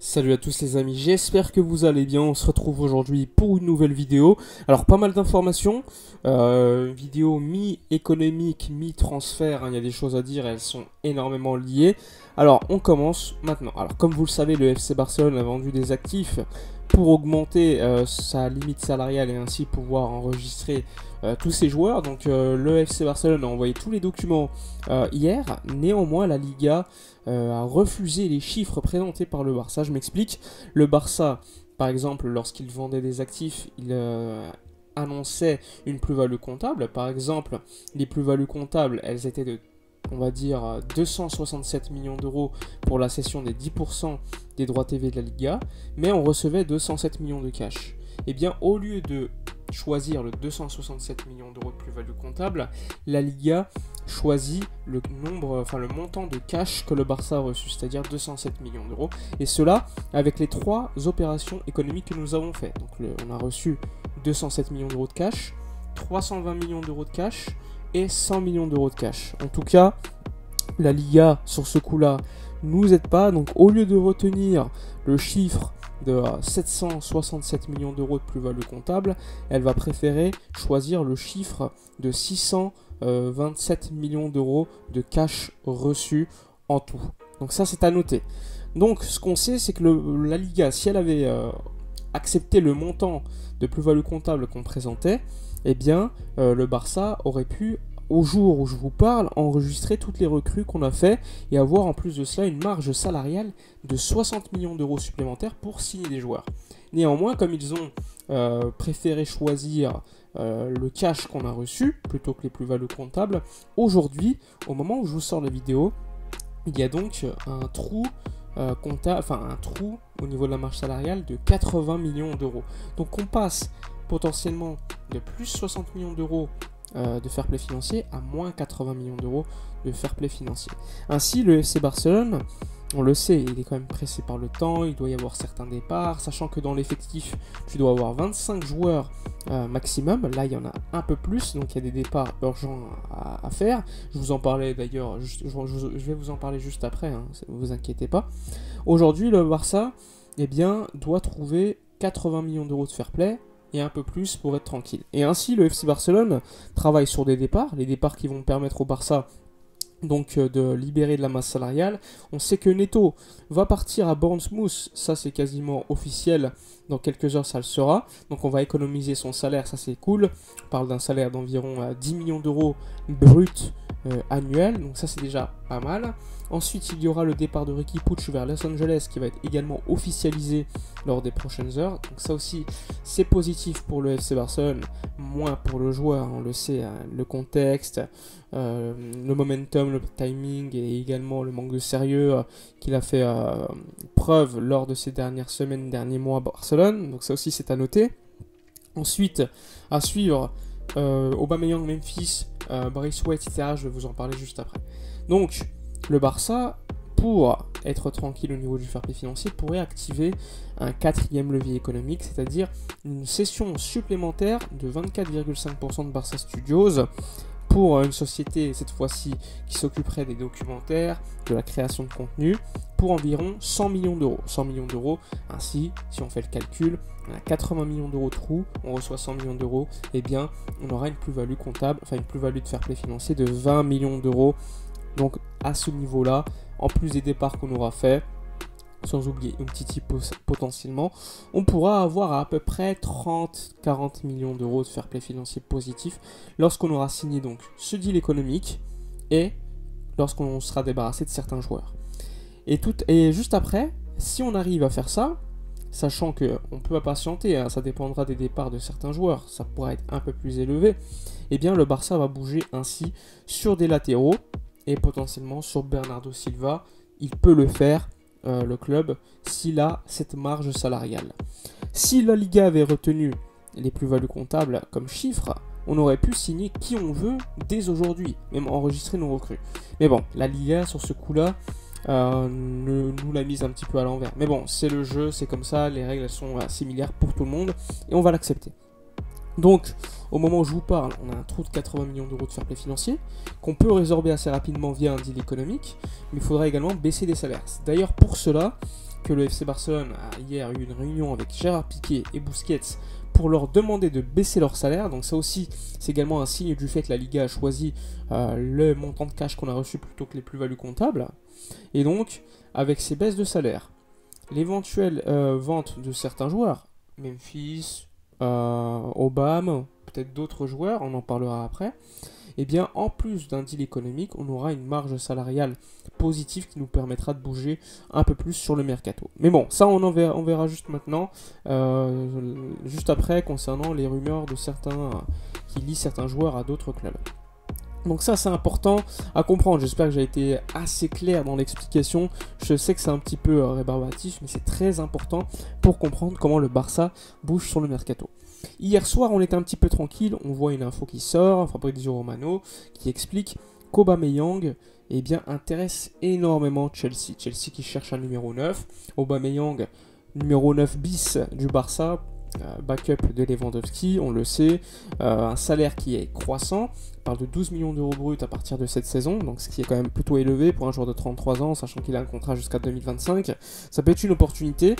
Salut à tous les amis, j'espère que vous allez bien. On se retrouve aujourd'hui pour une nouvelle vidéo. Alors pas mal d'informations, vidéo mi-économique, mi-transfert, hein, il y a des choses à dire, elles sont énormément liées. Alors on commence maintenant. Alors comme vous le savez, le FC Barcelone a vendu des actifs pour augmenter sa limite salariale et ainsi pouvoir enregistrer tous ses joueurs. Donc le FC Barcelone a envoyé tous les documents hier. Néanmoins, la Liga a refusé les chiffres présentés par le Barça. Je m'explique. Le Barça, par exemple, lorsqu'il vendait des actifs, il annonçait une plus-value comptable. Par exemple, les plus-values comptables, elles étaient de, on va dire, 267 millions d'euros pour la cession des 10% des droits TV de la Liga, mais on recevait 207 millions de cash. Et bien, au lieu de choisir le 267 millions d'euros de plus-value comptable, la Liga choisit le montant de cash que le Barça a reçu, c'est-à-dire 207 millions d'euros, et cela avec les trois opérations économiques que nous avons fait. Donc on a reçu 207 millions d'euros de cash, 320 millions d'euros de cash et 100 millions d'euros de cash. En tout cas, la Liga sur ce coup-là nous aide pas, donc au lieu de retenir le chiffre de 767 millions d'euros de plus-value comptable, elle va préférer choisir le chiffre de 627 millions d'euros de cash reçu en tout. Donc ça, c'est à noter. Donc ce qu'on sait, c'est que la Liga, si elle avait accepté le montant de plus-value comptable qu'on présentait, eh bien le Barça aurait pu, au jour où je vous parle, enregistrer toutes les recrues qu'on a fait et avoir en plus de cela une marge salariale de 60 millions d'euros supplémentaires pour signer des joueurs. Néanmoins, comme ils ont préféré choisir le cash qu'on a reçu plutôt que les plus-values comptables, aujourd'hui, au moment où je vous sors la vidéo, il y a donc un trou un trou au niveau de la marge salariale de 80 millions d'euros. Donc on passe potentiellement de plus 60 millions d'euros de fair play financier à moins 80 millions d'euros de fair play financier. Ainsi, le FC Barcelone, on le sait, il est quand même pressé par le temps, il doit y avoir certains départs, sachant que dans l'effectif, tu dois avoir 25 joueurs maximum. Là, il y en a un peu plus, donc il y a des départs urgents à faire. Je vous en parlais d'ailleurs, je vais vous en parler juste après, hein, ne vous inquiétez pas. Aujourd'hui, le Barça doit trouver 80 millions d'euros de fair play et un peu plus pour être tranquille. Et ainsi, le FC Barcelone travaille sur des départs, les départs qui vont permettre au Barça donc de libérer de la masse salariale. On sait que Neto va partir à Bournemouth, ça c'est quasiment officiel, dans quelques heures ça le sera, donc on va économiser son salaire, ça c'est cool. On parle d'un salaire d'environ 10 millions d'euros brut annuel, donc ça c'est déjà pas mal. Ensuite il y aura le départ de Riqui Puig vers Los Angeles qui va être également officialisé lors des prochaines heures, donc ça aussi c'est positif pour le FC Barcelone, moins pour le joueur, on le sait, hein, le contexte, le momentum, le timing et également le manque de sérieux qu'il a fait preuve lors de ces dernières semaines, derniers mois à Barcelone, donc ça aussi c'est à noter. Ensuite, à suivre, Aubameyang, Memphis, Braithwaite, etc. Je vais vous en parler juste après. Donc, le Barça, pour être tranquille au niveau du fair play financier, pourrait activer un quatrième levier économique, c'est-à-dire une cession supplémentaire de 24,5% de Barça Studios pour une société, cette fois-ci, qui s'occuperait des documentaires, de la création de contenu, pour environ 100 millions d'euros. 100 millions d'euros, ainsi, si on fait le calcul, on a 80 millions d'euros de trous, on reçoit 100 millions d'euros, et bien, on aura une plus-value comptable, enfin une plus-value de fair play financier de 20 millions d'euros. Donc, à ce niveau-là, en plus des départs qu'on aura fait, sans oublier une petite potentiellement, on pourra avoir à peu près 30-40 millions d'euros de fair play financier positif lorsqu'on aura signé donc ce deal économique et lorsqu'on sera débarrassé de certains joueurs. Et juste après, si on arrive à faire ça, sachant qu'on peut patienter, hein, ça dépendra des départs de certains joueurs, ça pourra être un peu plus élevé, et bien le Barça va bouger ainsi sur des latéraux et potentiellement sur Bernardo Silva. Il peut le faire, le club, s'il a cette marge salariale. Si la Liga avait retenu les plus-values comptables comme chiffre, on aurait pu signer qui on veut dès aujourd'hui, même enregistrer nos recrues. Mais bon, la Liga sur ce coup-là nous l'a mise un petit peu à l'envers. Mais bon, c'est le jeu, c'est comme ça, les règles sont similaires pour tout le monde et on va l'accepter. Donc, au moment où je vous parle, on a un trou de 80 millions d'euros de fair play financier qu'on peut résorber assez rapidement via un deal économique, mais il faudra également baisser des salaires. C'est d'ailleurs pour cela que le FC Barcelone a hier eu une réunion avec Gérard Piqué et Busquets pour leur demander de baisser leur salaire. Donc ça aussi, c'est également un signe du fait que la Liga a choisi le montant de cash qu'on a reçu plutôt que les plus-values comptables. Et donc, avec ces baisses de salaire, l'éventuelle vente de certains joueurs, Memphis, Obama, peut-être d'autres joueurs, on en parlera après, et bien en plus d'un deal économique, on aura une marge salariale positive qui nous permettra de bouger un peu plus sur le mercato. Mais bon, ça on verra juste maintenant, juste après, concernant les rumeurs de certains qui lient certains joueurs à d'autres clubs. Donc ça c'est important à comprendre, j'espère que j'ai été assez clair dans l'explication, je sais que c'est un petit peu rébarbatif, mais c'est très important pour comprendre comment le Barça bouge sur le mercato. Hier soir on était un petit peu tranquille, on voit une info qui sort, Fabrizio Romano, qui explique qu'Aubameyang intéresse énormément Chelsea. Chelsea qui cherche un numéro 9, Aubameyang numéro 9 bis du Barça, backup de Lewandowski, on le sait, un salaire qui est croissant, on parle de 12 millions d'euros bruts à partir de cette saison, donc ce qui est quand même plutôt élevé pour un joueur de 33 ans, sachant qu'il a un contrat jusqu'à 2025, ça peut être une opportunité.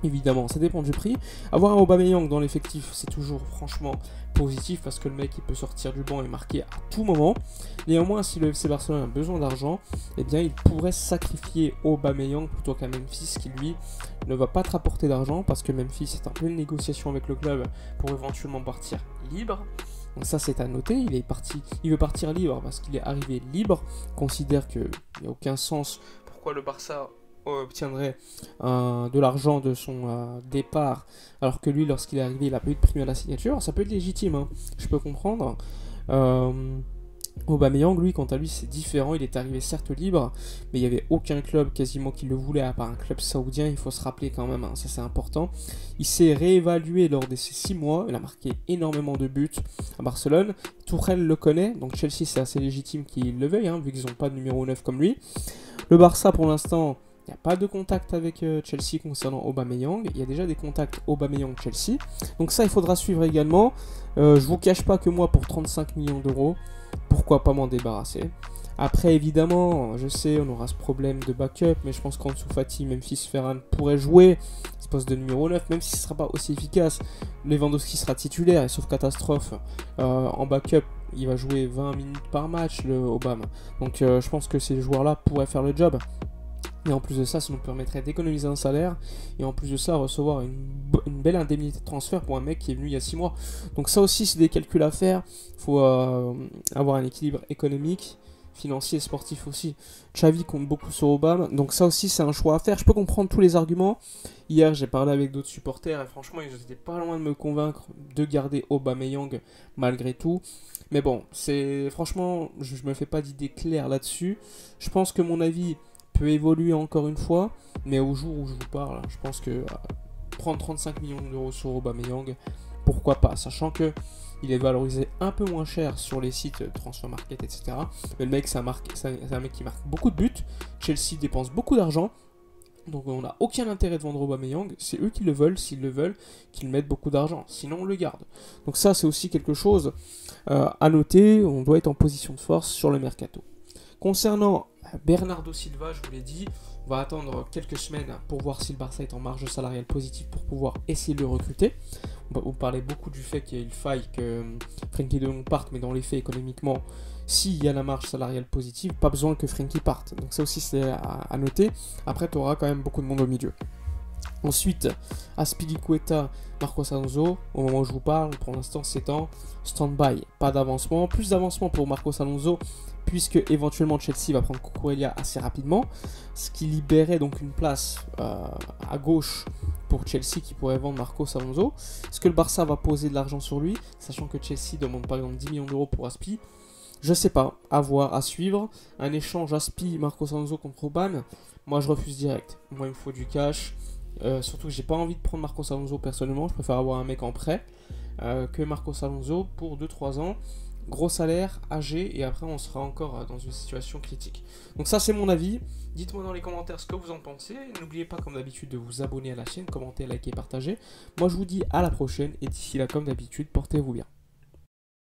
Évidemment, ça dépend du prix. Avoir un Aubameyang dans l'effectif, c'est toujours franchement positif parce que le mec il peut sortir du banc et marquer à tout moment. Néanmoins, si le FC Barcelone a besoin d'argent, eh bien il pourrait sacrifier Aubameyang plutôt qu'un Memphis qui lui ne va pas te rapporter d'argent parce que Memphis est un peu une négociation avec le club pour éventuellement partir libre. Donc ça c'est à noter, il veut partir libre parce qu'il est arrivé libre, considère qu'il n'y a aucun sens pourquoi le Barça obtiendrait de l'argent de son départ, alors que lui, lorsqu'il est arrivé, il a pas eu de prime à la signature. Ça peut être légitime, hein, je peux comprendre. Aubameyang, lui, quant à lui, c'est différent. Il est arrivé certes libre, mais il n'y avait aucun club quasiment qui le voulait, à part un club saoudien. Il faut se rappeler quand même, hein, ça c'est important. Il s'est réévalué lors de ces 6 mois. Il a marqué énormément de buts à Barcelone. Tourelle le connaît, donc Chelsea, c'est assez légitime qu'il le veuille, hein, vu qu'ils n'ont pas de numéro 9 comme lui. Le Barça, pour l'instant, il n'y a pas de contact avec Chelsea concernant Aubameyang. Il y a déjà des contacts Aubameyang-Chelsea. Donc ça, il faudra suivre également. Je vous cache pas que moi, pour 35 millions d'euros, pourquoi pas m'en débarrasser. Après, évidemment, je sais, on aura ce problème de backup, mais je pense qu'Ansu Fati, Memphis Ferran pourrait jouer ce poste de numéro 9, même si ce ne sera pas aussi efficace. Lewandowski sera titulaire, et sauf catastrophe, en backup, il va jouer 20 minutes par match, le Obama. Donc je pense que ces joueurs-là pourraient faire le job. Et en plus de ça, ça nous permettrait d'économiser un salaire. Et en plus de ça, recevoir une belle indemnité de transfert pour un mec qui est venu il y a 6 mois. Donc ça aussi, c'est des calculs à faire. Il faut avoir un équilibre économique, financier et sportif aussi. Xavi compte beaucoup sur Obama. Donc ça aussi, c'est un choix à faire. Je peux comprendre tous les arguments. Hier, j'ai parlé avec d'autres supporters. Et franchement, ils étaient pas loin de me convaincre de garder Aubameyang malgré tout. Mais bon, franchement, je me fais pas d'idée claire là-dessus. Je pense que mon avis peut évoluer encore une fois, mais au jour où je vous parle, je pense que prendre 35 millions d'euros sur Aubameyang, pourquoi pas, sachant que il est valorisé un peu moins cher sur les sites Transfer Market, etc. Mais le mec, c'est un mec qui marque beaucoup de buts. Chelsea dépense beaucoup d'argent, donc on n'a aucun intérêt de vendre Aubameyang. C'est eux qui le veulent, s'ils le veulent, qu'ils mettent beaucoup d'argent. Sinon, on le garde. Donc ça, c'est aussi quelque chose à noter. On doit être en position de force sur le mercato. Concernant Bernardo Silva, je vous l'ai dit, on va attendre quelques semaines pour voir si le Barça est en marge salariale positive pour pouvoir essayer de le recruter. On parlait beaucoup du fait qu'il y a une faille que Frenkie de Jong parte, mais dans les faits, économiquement, s'il y a la marge salariale positive, pas besoin que Frenkie parte. Donc ça aussi, c'est à noter. Après, tu auras quand même beaucoup de monde au milieu. Ensuite, Azpilicueta, Marcos Alonso, au moment où je vous parle, pour l'instant c'est en stand-by, pas d'avancement. Plus d'avancement pour Marcos Alonso, puisque éventuellement Chelsea va prendre Cucurella assez rapidement, ce qui libérait donc une place à gauche pour Chelsea qui pourrait vendre Marcos Alonso. Est-ce que le Barça va poser de l'argent sur lui, sachant que Chelsea demande par exemple 10 millions d'euros pour Aspi? Je sais pas, à voir, à suivre. Un échange Aspi, Marcos Alonso contre Aubameyang, moi je refuse direct. Moi il me faut du cash. Surtout que j'ai pas envie de prendre Marcos Alonso personnellement, je préfère avoir un mec en prêt que Marcos Alonso pour 2-3 ans, gros salaire, âgé, et après on sera encore dans une situation critique. Donc ça c'est mon avis, dites-moi dans les commentaires ce que vous en pensez, n'oubliez pas comme d'habitude de vous abonner à la chaîne, commenter, liker, partager. Moi je vous dis à la prochaine, et d'ici là comme d'habitude, portez-vous bien.